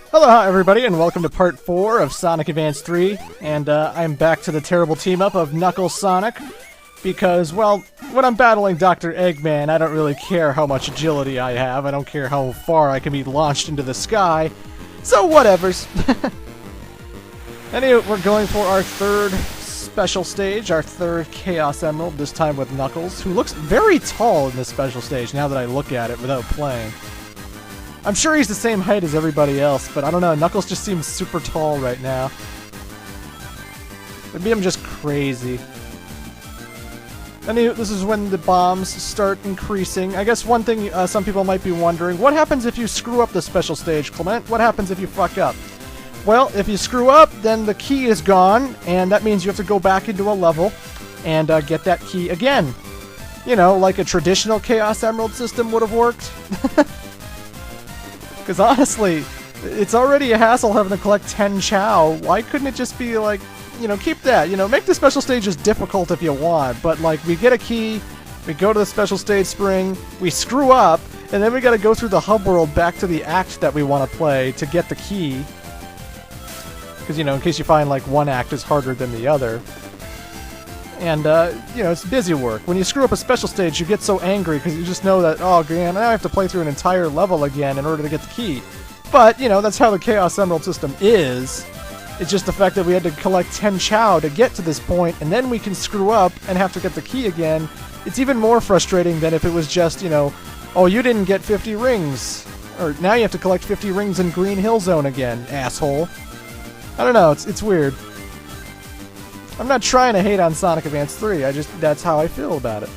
Hello everybody, and welcome to part 4 of Sonic Advance 3, and I'm back to the terrible team-up of Knuckles Sonic, because, well, when I'm battling Dr. Eggman, I don't really care how much agility I have, I don't care how far I can be launched into the sky, so whatevers. Anyway, we're going for our third special stage, our third Chaos Emerald, this time with Knuckles, who looks very tall in this special stage, now that I look at it without playing. I'm sure he's the same height as everybody else, but I don't know, Knuckles just seems super tall right now. Maybe I'm just crazy. Anyway, this is when the bombs start increasing. I guess one thing some people might be wondering, what happens if you screw up the special stage, Clement? What happens if you fuck up? Well, if you screw up, then the key is gone, and that means you have to go back into a level and get that key again. You know, like a traditional Chaos Emerald system would have worked. Because honestly, it's already a hassle having to collect 10 Chow. Why couldn't it just be like, you know, keep that, you know, make the special stages difficult if you want, but like, we get a key, we go to the special stage spring, we screw up, and then we gotta go through the hub world back to the act that we want to play to get the key. Because, you know, in case you find like one act is harder than the other. And, you know, it's busy work. When you screw up a special stage, you get so angry because you just know that, oh, man, now I have to play through an entire level again in order to get the key. But, you know, that's how the Chaos Emerald system is. It's just the fact that we had to collect 10 Chow to get to this point, and then we can screw up and have to get the key again. It's even more frustrating than if it was just, you know, oh, you didn't get 50 rings. Or now you have to collect 50 rings in Green Hill Zone again, asshole. I don't know, it's weird. I'm not trying to hate on Sonic Advance 3, that's how I feel about it.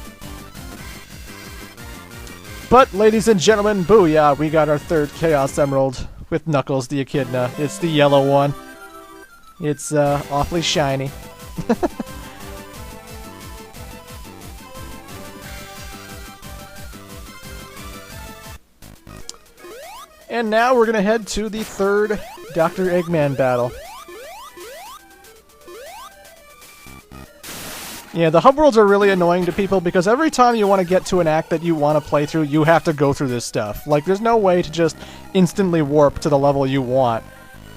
But, ladies and gentlemen, booyah, we got our third Chaos Emerald with Knuckles the Echidna. It's the yellow one. It's, awfully shiny. And now we're gonna head to the third Dr. Eggman battle. Yeah, the hub worlds are really annoying to people because every time you want to get to an act that you want to play through, you have to go through this stuff. Like, there's no way to just instantly warp to the level you want.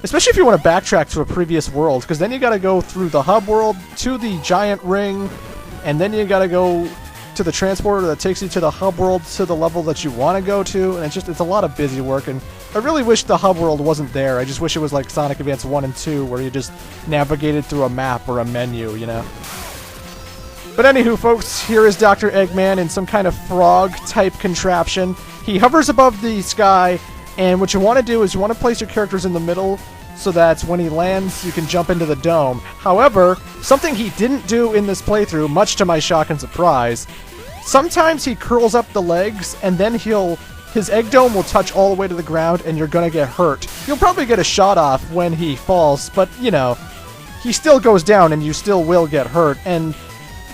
Especially if you want to backtrack to a previous world, because then you gotta go through the hub world, to the giant ring, and then you gotta go to the transporter that takes you to the hub world to the level that you want to go to, and it's a lot of busy work, and I really wish the hub world wasn't there. I just wish it was like Sonic Advance 1 and 2, where you just navigated through a map or a menu, you know? But anywho, folks, here is Dr. Eggman in some kind of frog-type contraption. He hovers above the sky, and what you want to do is you want to place your characters in the middle so that when he lands, you can jump into the dome. However, something he didn't do in this playthrough, much to my shock and surprise, sometimes he curls up the legs, and then his egg dome will touch all the way to the ground, and you're gonna get hurt. You'll probably get a shot off when he falls, but, you know, he still goes down, and you still will get hurt, and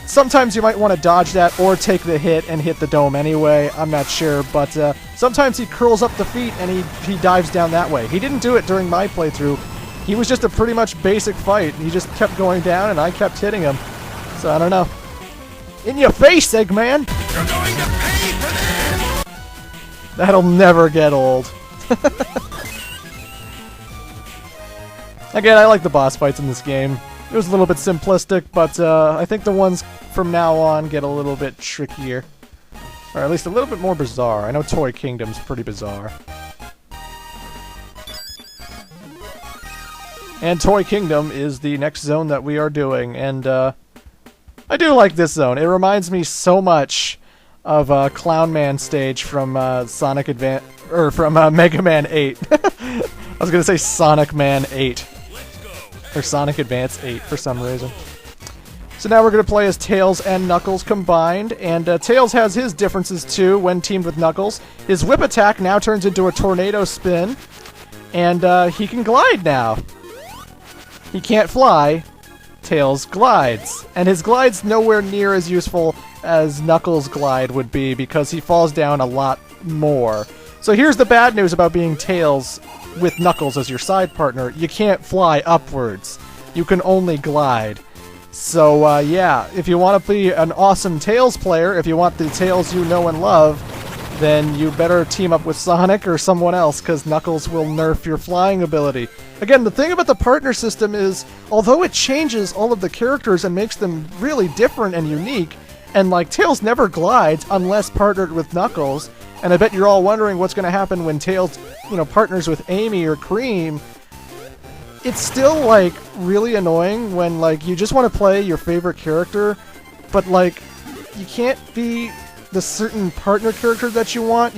sometimes you might want to dodge that or take the hit and hit the dome anyway. I'm not sure, but sometimes he curls up the feet and he dives down that way. He didn't do it during my playthrough. He was just a pretty much basic fight. He just kept going down and I kept hitting him. So I don't know. In your face, Eggman! You're going to pay for this! That'll never get old. Again, I like the boss fights in this game. It was a little bit simplistic, but I think the ones from now on get a little bit trickier. Or at least a little bit more bizarre. I know Toy Kingdom's pretty bizarre. And Toy Kingdom is the next zone that we are doing, and I do like this zone. It reminds me so much of Clown Man stage from Sonic Advance, or from Mega Man 8. I was gonna say Sonic Man 8. Or Sonic Advance 8 for some reason. So now we're going to play as Tails and Knuckles combined, and Tails has his differences too when teamed with Knuckles. His whip attack now turns into a tornado spin, and he can glide now. He can't fly, Tails glides, and his glide's nowhere near as useful as Knuckles' glide would be because he falls down a lot more. So here's the bad news about being Tails with Knuckles as your side partner. You can't fly upwards. You can only glide. So, yeah, if you want to be an awesome Tails player, if you want the Tails you know and love, then you better team up with Sonic or someone else, because Knuckles will nerf your flying ability. Again, the thing about the partner system is, although it changes all of the characters and makes them really different and unique, and like Tails never glides unless partnered with Knuckles, and I bet you're all wondering what's going to happen when Tails, partners with Amy or Cream, it's still like really annoying when like you just want to play your favorite character, but like you can't be the certain partner character that you want,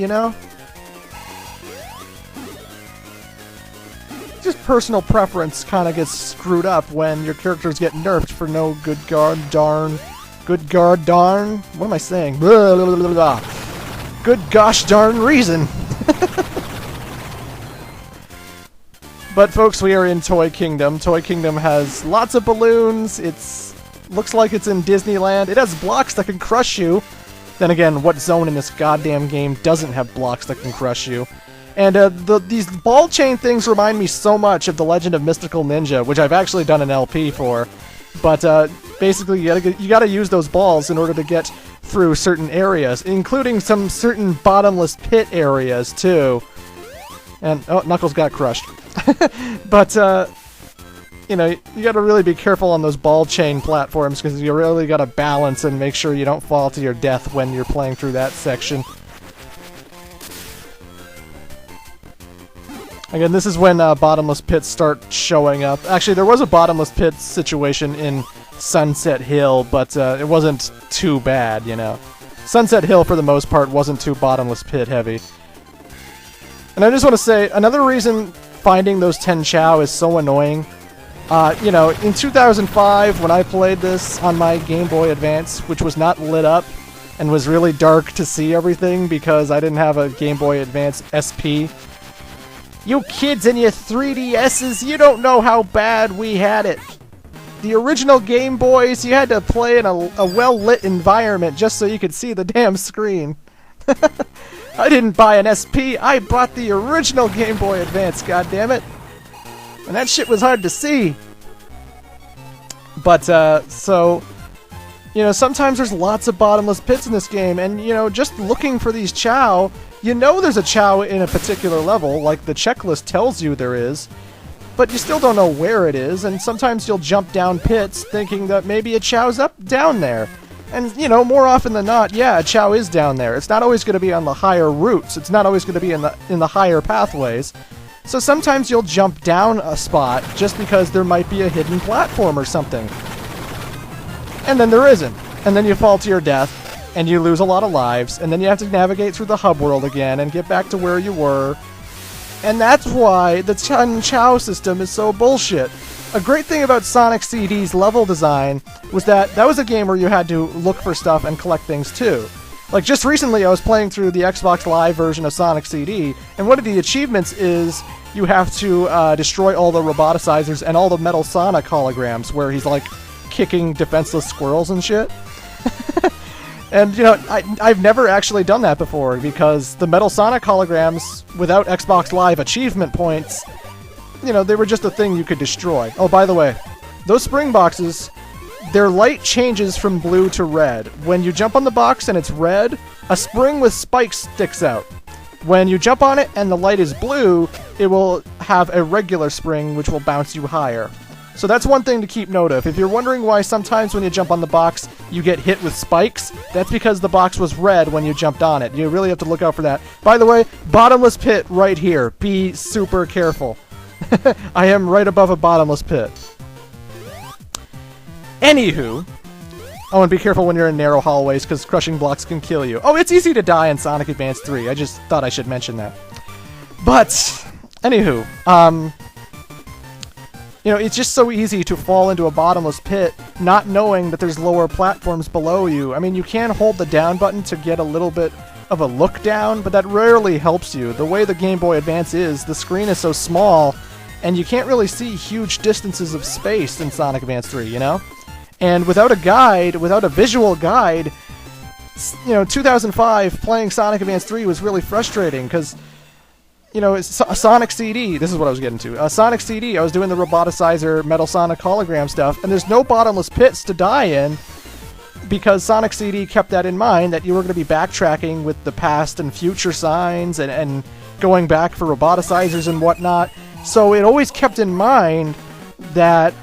Just personal preference kind of gets screwed up when your characters get nerfed for no good darn. What am I saying? Blah, blah, blah, blah. Good gosh darn reason. But folks, we are in Toy Kingdom. Toy Kingdom has lots of balloons. Looks like it's in Disneyland. It has blocks that can crush you. Then again, what zone in this goddamn game doesn't have blocks that can crush you? And these ball chain things remind me so much of The Legend of Mystical Ninja, which I've actually done an LP for. But basically, you gotta use those balls in order to get through certain areas, including some certain bottomless pit areas too. And oh, Knuckles got crushed. But you gotta really be careful on those ball chain platforms, because you really gotta balance and make sure you don't fall to your death when you're playing through that section. Again, this is when bottomless pits start showing up. Actually, there was a bottomless pit situation in Sunset Hill, but it wasn't too bad, Sunset Hill, for the most part, wasn't too bottomless pit heavy. And I just want to say, another reason finding those 10 Chow is so annoying. In 2005, when I played this on my Game Boy Advance, which was not lit up, and was really dark to see everything because I didn't have a Game Boy Advance SP. You kids and your 3DSs, you don't know how bad we had it. The original Game Boys, you had to play in a well-lit environment just so you could see the damn screen. I didn't buy an SP, I bought the original Game Boy Advance, goddammit. And that shit was hard to see. But, sometimes there's lots of bottomless pits in this game, and, just looking for these Chow, there's a Chow in a particular level, like the checklist tells you there is, but you still don't know where it is, and sometimes you'll jump down pits thinking that maybe a Chow's down there. And, more often than not, yeah, a Chow is down there. It's not always going to be on the higher routes. It's not always going to be in the higher pathways. So sometimes you'll jump down a spot just because there might be a hidden platform or something. And then there isn't. And then you fall to your death, and you lose a lot of lives, and then you have to navigate through the hub world again and get back to where you were. And that's why the 10 Chow system is so bullshit. A great thing about Sonic CD's level design was that was a game where you had to look for stuff and collect things too. Like, just recently I was playing through the Xbox Live version of Sonic CD, and one of the achievements is you have to destroy all the roboticizers and all the Metal Sonic holograms, where he's, like, kicking defenseless squirrels and shit. And, I've never actually done that before, because the Metal Sonic holograms, without Xbox Live achievement points, they were just a thing you could destroy. Oh, by the way, those spring boxes, their light changes from blue to red. When you jump on the box and it's red, a spring with spikes sticks out. When you jump on it and the light is blue, it will have a regular spring which will bounce you higher. So that's one thing to keep note of. If you're wondering why sometimes when you jump on the box you get hit with spikes, that's because the box was red when you jumped on it. You really have to look out for that. By the way, bottomless pit right here. Be super careful. I am right above a bottomless pit. Anywho, oh, and be careful when you're in narrow hallways, because crushing blocks can kill you. Oh, it's easy to die in Sonic Advance 3. I just thought I should mention that. But, anywho, it's just so easy to fall into a bottomless pit, not knowing that there's lower platforms below you. I mean, you can hold the down button to get a little bit of a look down, but that rarely helps you. The way the Game Boy Advance is, the screen is so small, and you can't really see huge distances of space in Sonic Advance 3, And without a guide, without a visual guide, 2005, playing Sonic Advance 3 was really frustrating, because, a Sonic CD, this is what I was getting to. A Sonic CD, I was doing the roboticizer Metal Sonic hologram stuff, and there's no bottomless pits to die in. because Sonic CD kept that in mind, that you were going to be backtracking with the past and future signs and going back for roboticizers and whatnot. So it always kept in mind that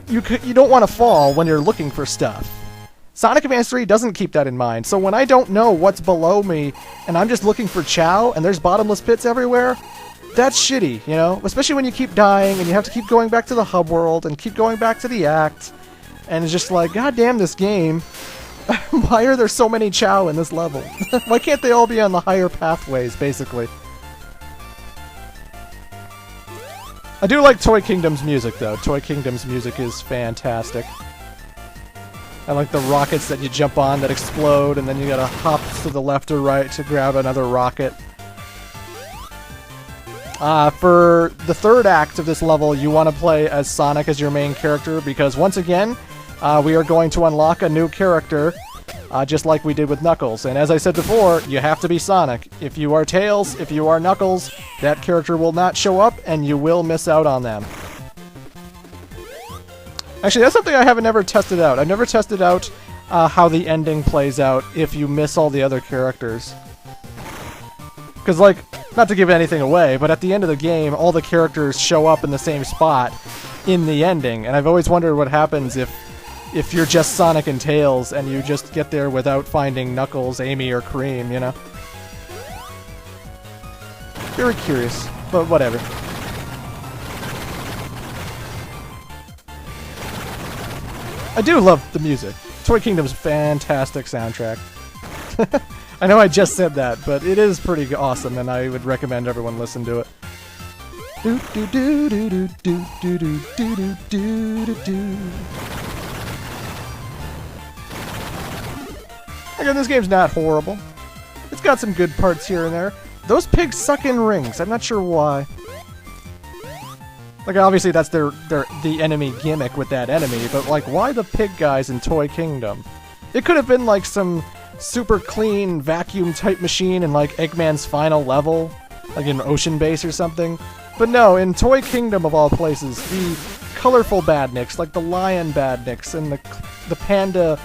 you don't want to fall when you're looking for stuff. Sonic Advance 3 doesn't keep that in mind, so when I don't know what's below me and I'm just looking for Chow and there's bottomless pits everywhere, that's shitty, you know? Especially when you keep dying and you have to keep going back to the hub world and keep going back to the act, and it's just like, god damn this game. Why are there so many Chow in this level? Why can't they all be on the higher pathways, basically? I do like Toy Kingdom's music, though. Toy Kingdom's music is fantastic. I like the rockets that you jump on that explode, and then you gotta hop to the left or right to grab another rocket. For the third act of this level, you want to play as Sonic as your main character, because once again, we are going to unlock a new character, just like we did with Knuckles. And as I said before, you have to be Sonic. If you are Tails, if you are Knuckles, that character will not show up, and you will miss out on them. Actually, that's something I haven't ever tested out. I've never tested out how the ending plays out if you miss all the other characters. Because, like, not to give anything away, but at the end of the game, all the characters show up in the same spot in the ending. And I've always wondered what happens if you're just Sonic and Tails and you just get there without finding Knuckles, Amy, or Cream, you know? Very curious, but whatever. I do love the music. Toy Kingdom's fantastic soundtrack. I know I just said that, but it is pretty awesome, and I would recommend everyone listen to it. Do do do do do do do do do do do do. Again, this game's not horrible. It's got some good parts here and there. Those pigs suck in rings. I'm not sure why. Like, obviously that's the enemy gimmick with that enemy, but like, why the pig guys in Toy Kingdom? It could have been like some super clean vacuum type machine in like Eggman's final level, like in Ocean Base or something. But no, in Toy Kingdom of all places, the colorful badniks, like the lion badniks and the panda,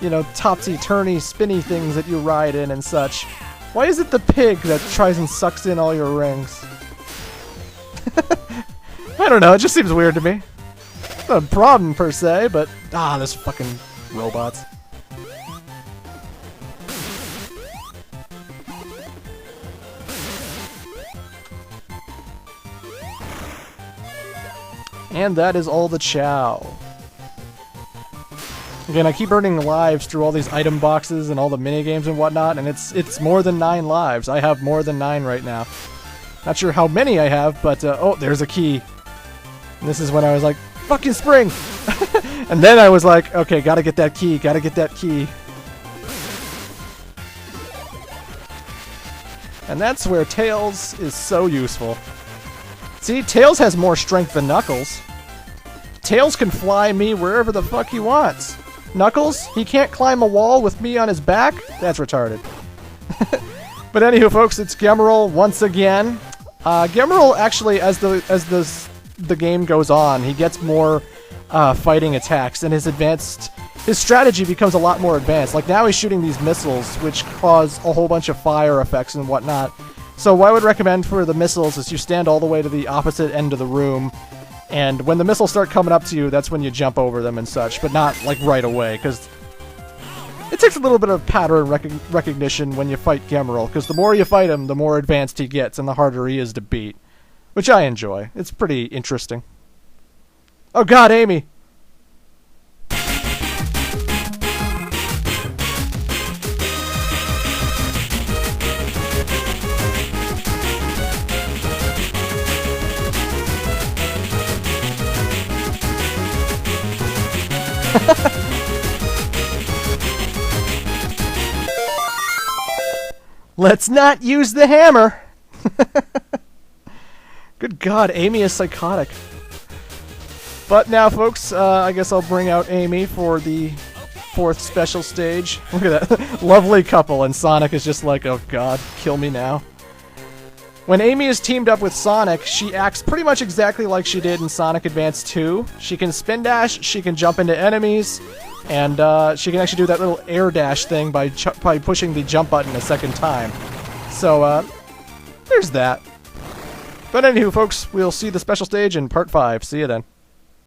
you know, topsy-turny spinny things that you ride in and such. Why is it the pig that tries and sucks in all your rings? I don't know, it just seems weird to me. Not a problem per se, but those fucking robots. And that is all the Chow. Again, I keep earning lives through all these item boxes and all the minigames and whatnot, and it's more than 9 lives. I have more than 9 right now. Not sure how many I have, but oh, there's a key. And this is when I was like, fucking spring! And then I was like, okay, gotta get that key, gotta get that key. And that's where Tails is so useful. See, Tails has more strength than Knuckles. Tails can fly me wherever the fuck he wants. Knuckles, he can't climb a wall with me on his back? That's retarded. But anywho, folks, it's Gemerald once again. Gemerald actually, as the game goes on, he gets more fighting attacks, and his strategy becomes a lot more advanced. Like now he's shooting these missiles, which cause a whole bunch of fire effects and whatnot. So what I would recommend for the missiles is you stand all the way to the opposite end of the room, and when the missiles start coming up to you, that's when you jump over them and such, but not like right away, because it takes a little bit of pattern recognition when you fight Gemerald, because the more you fight him, the more advanced he gets and the harder he is to beat. Which I enjoy. It's pretty interesting. Oh god, Amy! Let's not use the hammer! Good god, Amy is psychotic. But now, folks, I guess I'll bring out Amy for the 4th special stage. Look at that. Lovely couple, and Sonic is just like, oh god, kill me now. When Amy is teamed up with Sonic, she acts pretty much exactly like she did in Sonic Advance 2. She can spin dash, she can jump into enemies, And she can actually do that little air dash thing by pushing the jump button a second time. So, there's that. But anywho, folks, we'll see the special stage in Part 5. See you then.